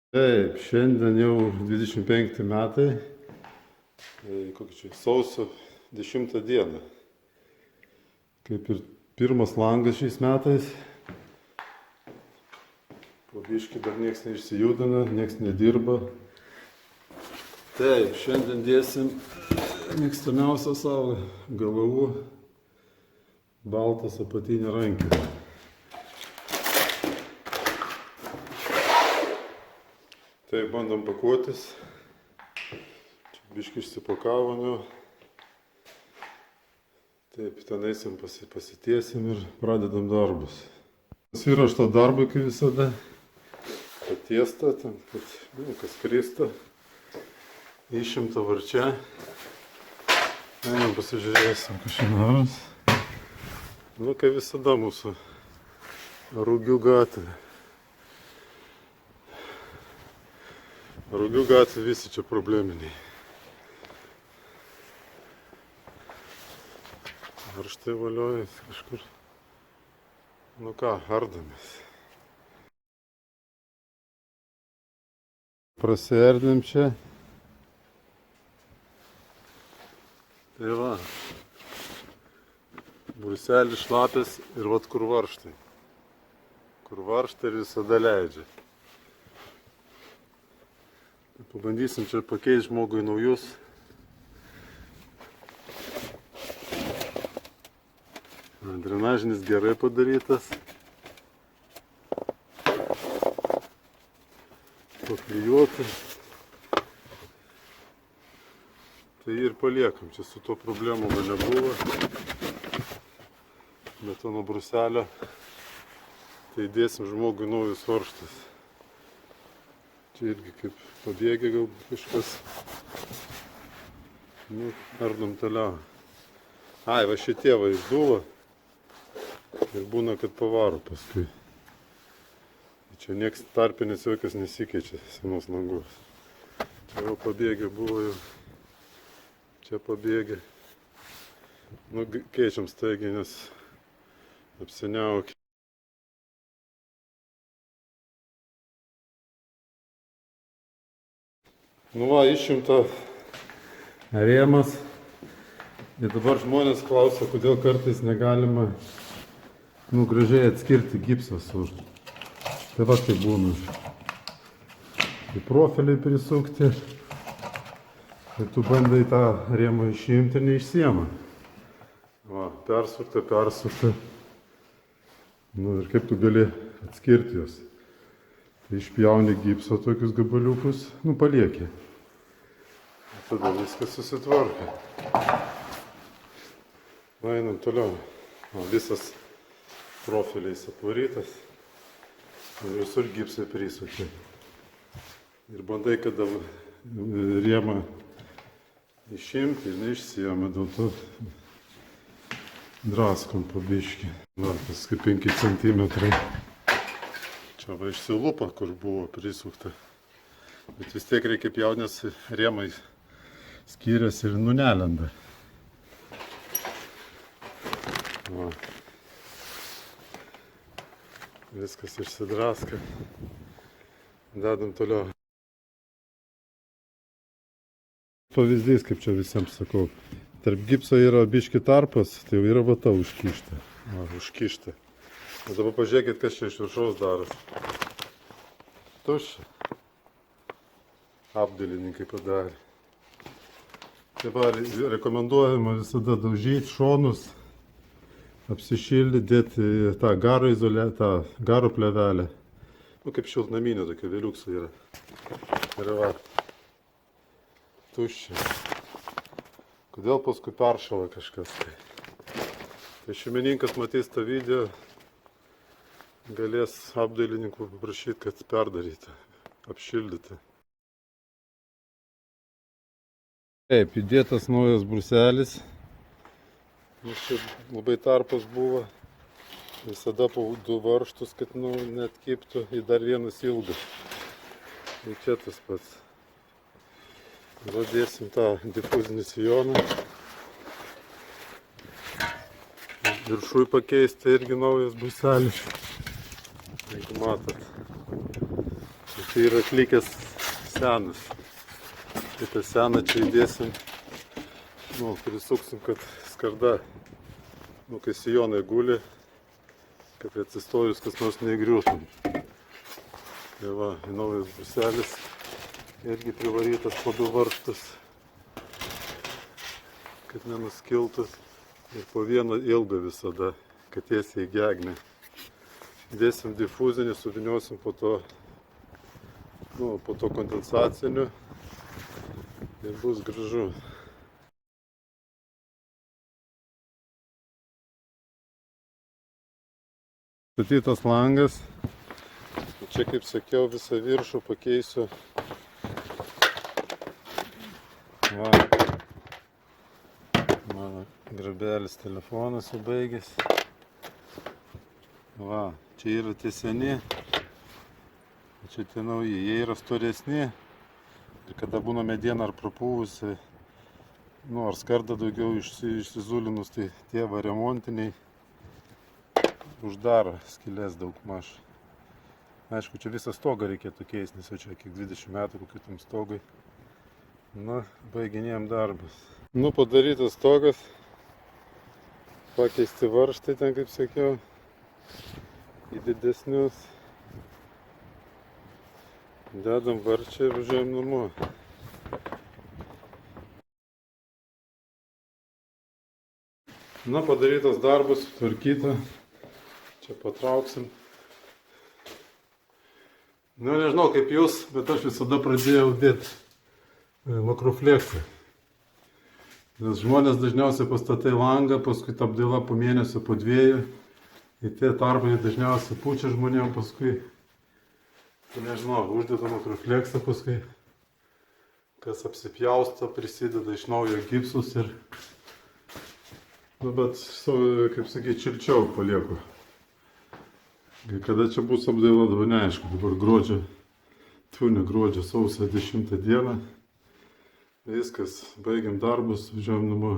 Taip, šiandien jau 25 metai, kokį čia, sausio 10 dieną. Kaip ir pirmas langas šiais metais. Po biškį dar nieks neišsijudina, nieks nedirba. Taip, šiandien dėsim mėgstamiausią savo galavų baltas apatinė rankinė. Tai bandom pakuotis. Čia biškį išsipakavome. Taip, ten eisim pasitiesim ir pradedam darbus. Pasiruošta darbui, kaip visada. Patiesta, ten, kas krista. Išimta varčia. Einam pasižiūrėsim, kas šiandien daros. Nu, kaip visada mūsų Rūgių gatvė. Rūgių gatvė visi čia probleminiai. Ar štai valiojas kažkur. Nu ką, ardamės. Prasierdėm čia. Tai va. Bruselis šlapės ir vat kur varžtai. Kur varžtai ir visada leidžia. Pabandysim čia pakeisti žmogui naujus. Drenažinis gerai padarytas. Paklijuotas. Tai ir paliekam. Čia su tuo problemų nebuvo. Betono bruselio. Tai dėsim žmogui naujus varžtus. Čia irgi kaip pabėgė gal kažkas. Nu, ardom toliau. Ai, va šitie va išdūva. Ir būna, kad pavaro paskui. Čia nieks tarpinis jokios nesikeičia senos langos. Čia jau pabėgė buvo jau. Čia pabėgė. Nu, keičiam staigiai, nes apsiniaukė. Nu va, išimta rėmas. Ir dabar žmonės klausia, kodėl kartais negalima gražiai atskirti gipsą su. Tai va tai būna. Tai profiliai prisukti. Ir tu bandai tą rėmą išimti ir neišsiema. Va, persukta. Nu ir kaip tu gali atskirti juos. Tai išpjauni gipso tokius gabaliukus, palieki. Tada viskas susitvarka. Einam toliau. Visas profiliais apvarytas. Ir visur gipsai prisukti. Ir bandai, kada rėmą išimti ir neišsijama, dėl to draskom po biškį. Paskui 5 centimetrai. Čia va išsilupa, kur buvo prisukta. Bet vis tiek reikia pjaut, nes rėmai skiriasi ir nelenda. Va. Viskas išsidraska. Dedam toliau. Pavyzdys, kaip čia visiems sakau. Tarp gipso yra biški tarpas, tai jau yra vata užkišta. Va, užkišta. O dabar pažiūrėkit, kas čia iš viršaus daras. Tuščia. Apdailininkai padarė. Dabar rekomenduojama visada daužyti šonus, apsišildyti, dėti tą garo plėvelę. Nu, kaip šiltnaminė tokia vėliuksų yra. Ir va. Tuščia. Kodėl paskui peršala kažkas tai? Tai šeimininkas matys tą video. Galės apdailininkų paprašyti, kad perdarytų, apšildytų. Taip, įdėtas naujas bruselis. Čia labai tarpas buvo. Visada po 2 varžtus, kad neatkiptų. Ir dar vienas ilgas. Ir čia tas pats. Dėsim tą difuzinį sijoną. Viršui pakeisti irgi naujas bruselis. Jeigu matot. Tai yra atlikęs senas. Tai tą seną čia įdėsim, prisuksim, kad skarda, kai sijonai guli, kad atsistojus kas nors neįgriūtum. Tai va, naujas bruselis, irgi privarytas po 2 varžtus, kad nenuskiltus. Ir po vieną ilgą visada, kad tiesiai į gegnę. Dėsim difuzinį, suviniosim po to kondensaciniu ir bus gražu. Statytas langas. Čia, kaip sakiau, visą viršų pakeisiu. Va. Mano grabelis telefonas jau baigėsi. Va, čia yra tie seni, čia tie nauji. Jie yra storesni ir kada būna mediena ar prapūvusi, ar skarda daugiau išsizulinus, tai tie va remontiniai uždaro skylės daugmaž. Aišku, čia visą stogą reikėtų keisti, nes jau čia kiek 20 metų kokiu tam stogui. Baiginėjom darbus. Padarytas stogas, pakeisti varžtai ten, kaip sakiau, į didesnius. Dedam varčią ir važiuojam namo. Padarytas darbas, sutvarkyta. Čia patrauksim. Nežinau kaip jūs, bet aš visada pradėjau dėti makrofleksą. Nes žmonės dažniausiai pastatai langą, paskui ta apdaila po mėnesio, po 2. Ir tie tarpai dažniausiai pučia žmonėm paskui. Tai nežinau, uždeda makrofleksą paskui. Kas apsipjausto, prisideda iš naujo gipsus ir... bet, kaip sakyti, šilčiau palieku. Kada čia bus apdaila, dabar neaišku. Dabar gruodžio sausio 10 dieną. Viskas, baigiam darbus, važiuojam namo.